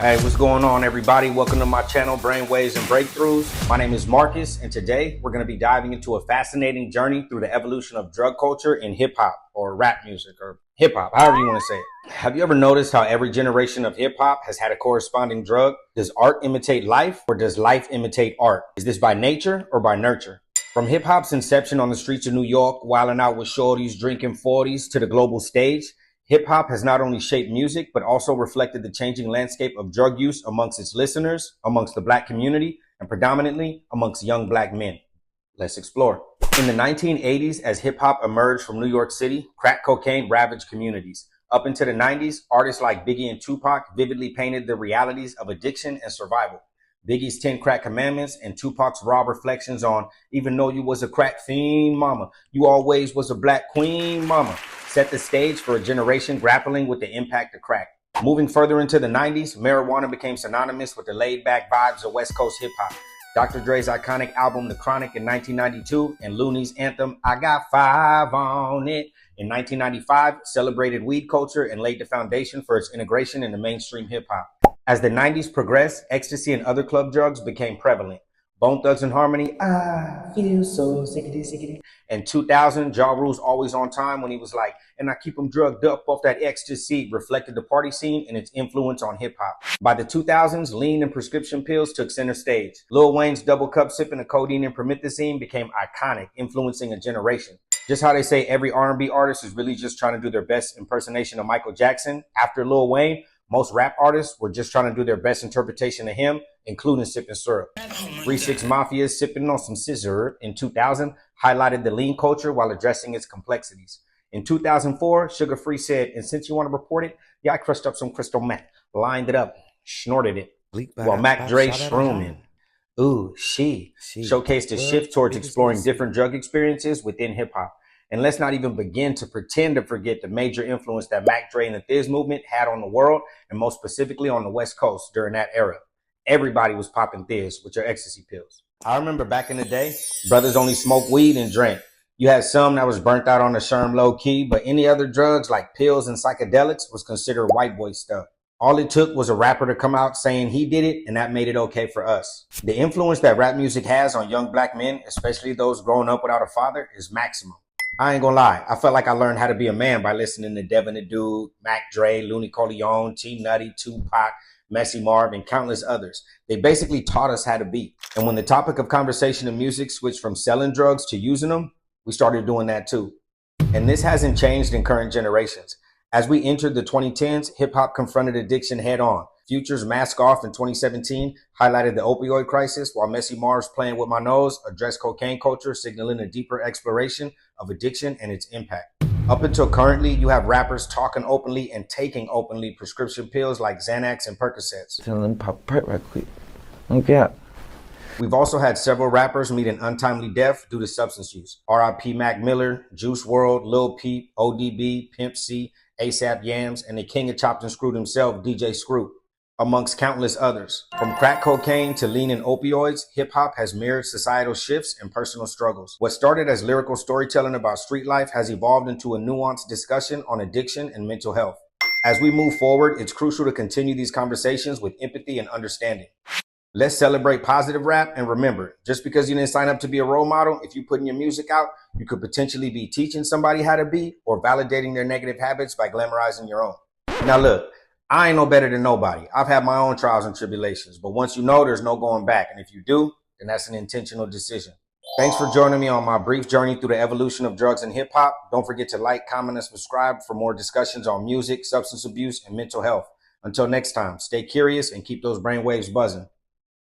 Hey, what's going on, everybody? Welcome to my channel, Brainwaves and Breakthroughs. My name is Marcus, and today we're going to be diving into a fascinating journey through the evolution of drug culture in hip hop or rap music or hip hop, however you want to say it. Have you ever noticed how every generation of hip hop has had a corresponding drug? Does art imitate life, or does life imitate art? Is this by nature or by nurture? From hip hop's inception on the streets of New York, wilding out with shorties, drinking 40s, to the global stage, hip hop has not only shaped music, but also reflected the changing landscape of drug use amongst its listeners, amongst the Black community, and predominantly amongst young Black men. Let's explore. In the 1980s, as hip hop emerged from New York City, crack cocaine ravaged communities. Up into the 90s, artists like Biggie and Tupac vividly painted the realities of addiction and survival. Biggie's 10 Crack Commandments and Tupac's raw reflections on, even though you was a crack fiend, mama, you always was a Black queen, mama, set the stage for a generation grappling with the impact of crack. Moving further into the 90s, marijuana became synonymous with the laid-back vibes of West Coast hip-hop. Dr. Dre's iconic album, The Chronic, in 1992, and Looney's anthem, I Got Five on It, in 1995, celebrated weed culture and laid the foundation for its integration into mainstream hip-hop. As the 90s progressed, ecstasy and other club drugs became prevalent. Bone Thugs and Harmony, I feel so sickety. And 2000, Ja Rule's Always on Time when he was like, and I keep them drugged up off that ecstasy, reflected the party scene and its influence on hip hop. By the 2000s, lean and prescription pills took center stage. Lil Wayne's double cup sipping of codeine and promethazine became iconic, influencing a generation. Just how they say every R&B artist is really just trying to do their best impersonation of Michael Jackson, after Lil Wayne, most rap artists were just trying to do their best interpretation of him, including sipping syrup. 3-6 Mafia sipping on some scissor in 2000 highlighted the lean culture while addressing its complexities. In 2004, Sugar Free said, and since you want to report it, yeah, I crushed up some crystal meth, lined it up, snorted it, while Mac Dre shrooming. Ooh, she showcased a shift towards exploring different drug experiences within hip hop. And let's not even begin to pretend to forget the major influence that Mac Dre and the Thiz movement had on the world, and most specifically on the West Coast during that era. Everybody was popping Thiz with your ecstasy pills. I remember back in the day, brothers only smoked weed and drank. You had some that was burnt out on the sherm low key, but any other drugs like pills and psychedelics was considered white boy stuff. All it took was a rapper to come out saying he did it, and that made it okay for us. The influence that rap music has on young Black men, especially those growing up without a father, is maximum. I ain't gonna lie, I felt like I learned how to be a man by listening to Devin the Dude, Mac Dre, Looney Coleon, T Nutty, Tupac, Messy Marv, and countless others. They basically taught us how to be. And when the topic of conversation in music switched from selling drugs to using them, we started doing that too. And this hasn't changed in current generations. As we entered the 2010s, hip hop confronted addiction head on. Future's Mask Off in 2017 highlighted the opioid crisis, while Messy Marv's Playing With My Nose addressed cocaine culture, signaling a deeper exploration of addiction and its impact. Up until currently, you have rappers talking openly and taking openly prescription pills like Xanax and Percocets. Let me pop a perk right quick. Okay. We've also had several rappers meet an untimely death due to substance use. R.I.P. Mac Miller, Juice WRLD, Lil Peep, ODB, Pimp C, ASAP Yams, and the king of chopped and screwed himself, DJ Screw, amongst countless others. From crack cocaine to lean and opioids, hip-hop has mirrored societal shifts and personal struggles. What started as lyrical storytelling about street life has evolved into a nuanced discussion on addiction and mental health. As we move forward, it's crucial to continue these conversations with empathy and understanding. Let's celebrate positive rap, and remember, just because you didn't sign up to be a role model, if you put in your music out, you could potentially be teaching somebody how to be or validating their negative habits by glamorizing your own. Now look, I ain't no better than nobody. I've had my own trials and tribulations, but once you know, there's no going back. And if you do, then that's an intentional decision. Thanks for joining me on my brief journey through the evolution of drugs and hip hop. Don't forget to like, comment, and subscribe for more discussions on music, substance abuse, and mental health. Until next time, stay curious and keep those brainwaves buzzing.